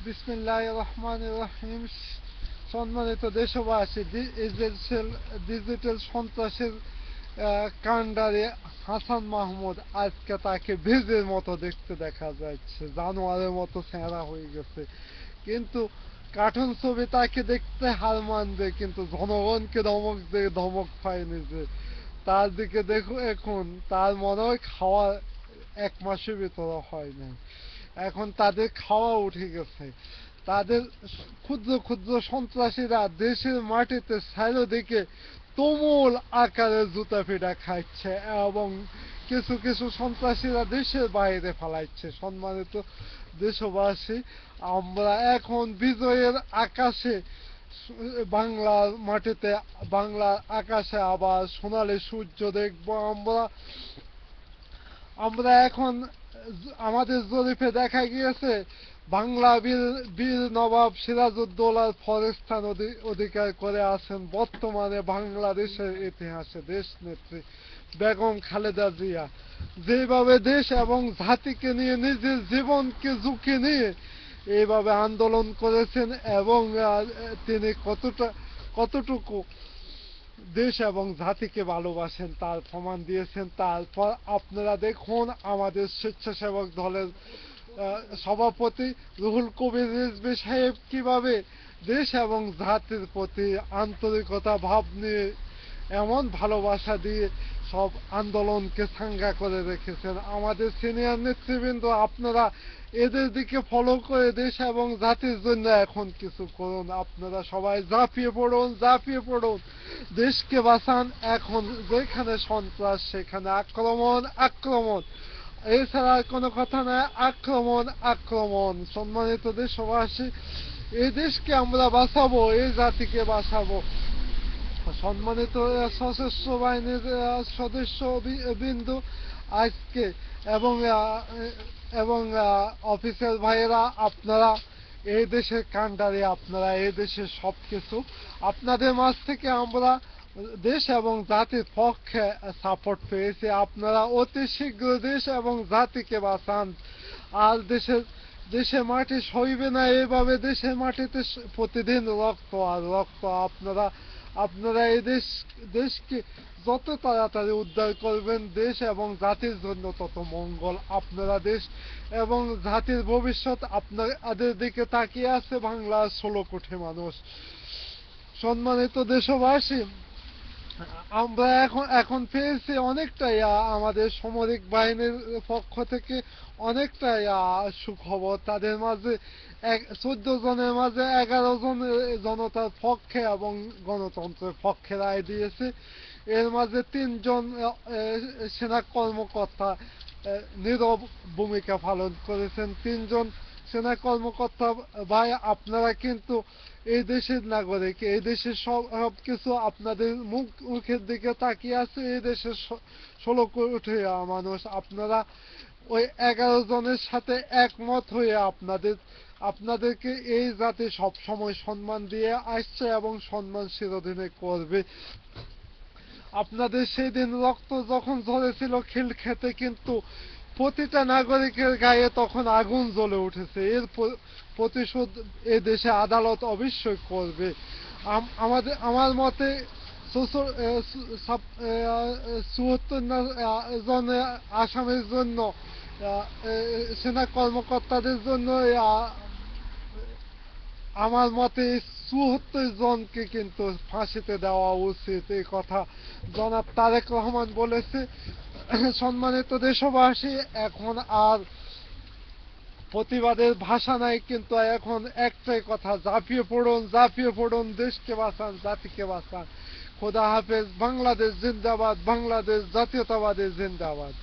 বিসমিল্লাহির রহমানির রহিম। সম্মানিত দেশবাসী, ডিজিটাল সন্ত্রাসের কাণ্ডারি হাসান মাহমুদ, আজকে তাকে বেজের মতো দেখতে দেখা যাচ্ছে, জানোয়ারের মতো চেহারা হয়ে গেছে। কিন্তু কার্টুন ছবি তাকে দেখতে হার মানবে, কিন্তু জনগণকে ধমক পায়নি যে। তার দিকে দেখো, এখন তার মনে হয় খাওয়া 1 মাসের ভিতরে হয় নাই, এখন তাদের খাওয়া উঠে গেছে। তাদের ক্ষুদ্র ক্ষুদ্র সন্ত্রাসীরা দেশের মাটিতে চারিদিকে তুমুল আকারে জুতা পিটা খাচ্ছে, এবং কিছু কিছু সন্ত্রাসীরা দেশের বাইরে ফালাইছে। সম্মানিত দেশবাসী, আমরা এখন বিজয়ের আকাশে, বাংলার মাটিতে, বাংলার আকাশে আবার সোনালী সূর্য দেখবো আমরা। আমরা এখন আমাদের জরিপে দেখা গিয়েছে, বাংলা বীর বীর নবাব সিরাজউদ্দৌলার ফরস্থান অধিকার করে আছেন বর্তমানে বাংলাদেশের ইতিহাসে দেশ নেত্রী বেগম খালেদা জিয়া। যেভাবে দেশ এবং জাতিকে নিয়ে নিজের জীবনকে ঝুঁকি নিয়ে এইভাবে আন্দোলন করেছেন, এবং তিনি কতটুকু দেশ এবং জাতিকে ভালোবাসেন তার প্রমাণ দিয়েছেন। তারপর আপনারা দেখুন, আমাদের স্বেচ্ছাসেবক দলের সভাপতি রুহুল কবির রিজভী সাহেব কিভাবে দেশ এবং জাতির প্রতি আন্তরিকতা ভাব নিয়ে, এমন ভালোবাসা দিয়ে সব আন্দোলনকে সাঙ্গা করে রেখেছেন। আমাদের সিনিয়র নেতৃবৃন্দ, আপনারা এদের দিকে ফলো করে দেশ এবং জাতির জন্য এখন কিছু করুন। আপনারা সবাই ঝাঁপিয়ে পড়ুন, ঝাঁপিয়ে পড়ুন, দেশকে বাঁচান। এখন যেখানে সন্ত্রাস সেখানে আক্রমণ, আক্রমণ, এছাড়া আর কোনো কথা নয়, আক্রমণ, আক্রমণ। সম্মানিত দেশবাসী, এই দেশকে আমরা বাঁচাবো, এই জাতিকে বাঁচাবো। সম্মানিত সশস্ত্র বাহিনীর সদস্য বিন্দু, আজকে এবং এবং অফিসার ভাইয়েরা, আপনারা এই দেশের কাণ্ডারি, আপনারা এই দেশের সবকিছু। আপনাদের মাঝ থেকে আমরা দেশ এবং জাতির পক্ষে সাপোর্ট পেয়েছি। আপনারা অতি শীঘ্র দেশ এবং জাতিকে বাঁচান। আর দেশের মাটি সইবে না এভাবে, দেশের মাটিতে প্রতিদিন রক্ত আর রক্ত। আপনারা এই দেশকে যত তাড়াতাড়ি উদ্ধার করবেন, দেশ এবং জাতির জন্য তত মঙ্গল। আপনারা দেশ এবং জাতির ভবিষ্যৎ আপনাদের দিকে তাকিয়ে আছে বাংলার 16 কোটি মানুষ। সম্মানিত দেশবাসী, আমরা এখন পেয়েছি অনেকটাই, আমাদের সামরিক বাহিনীর পক্ষ থেকে অনেকটাই সুখবর। তাদের মাঝে 14 জনের মাঝে 11 জন জনতার পক্ষে এবং গণতন্ত্রের পক্ষে রায় দিয়েছে। এর মাঝে 3 জন সেনা কর্মকর্তা নীরব ভূমিকা পালন করেছেন। 3 জন সেনা কর্মকর্তা ভাই, আপনারা কিন্তু এই দেশের নাগরিক, এই দেশের সবকিছু আপনাদের মুখের দিকে তাকিয়ে আছে। এই দেশের 16 কোটি মানুষ, আপনারা ওই 11 জনের সাথে একমত হয়ে আপনাদেরকে এই জাতি সব সময় সম্মান দিয়ে আসছে এবং সম্মান চিরদিনে করবে। আপনাদের সেই দিন রক্ত যখন ঝরেছিল খিলক্ষেতে, কিন্তু প্রতিটা নাগরিকের গায়ে তখন আগুন জ্বলে উঠেছে। এর প্রতিশোধ এ দেশে আদালত অবশ্যই করবে। আমার মতে 74 জন আসামির জন্য, সেনা কর্মকর্তাদের জন্য, আমার মতে 74 জনকে কিন্তু ফাঁসিতে দেওয়া উচিত। এই কথা জনাব তারেক রহমান বলেছে। সম্মানিত দেশবাসী, এখন আর প্রতিবাদের ভাষা নাই, কিন্তু এখন একটাই কথা, ঝাঁপিয়ে পড়ুন, ঝাঁপিয়ে পড়ুন, দেশকে বাঁচান, জাতিকে বাঁচান। খোদা হাফেজ। বাংলাদেশ জিন্দাবাদ, বাংলাদেশ জাতীয়তাবাদী জিন্দাবাদ।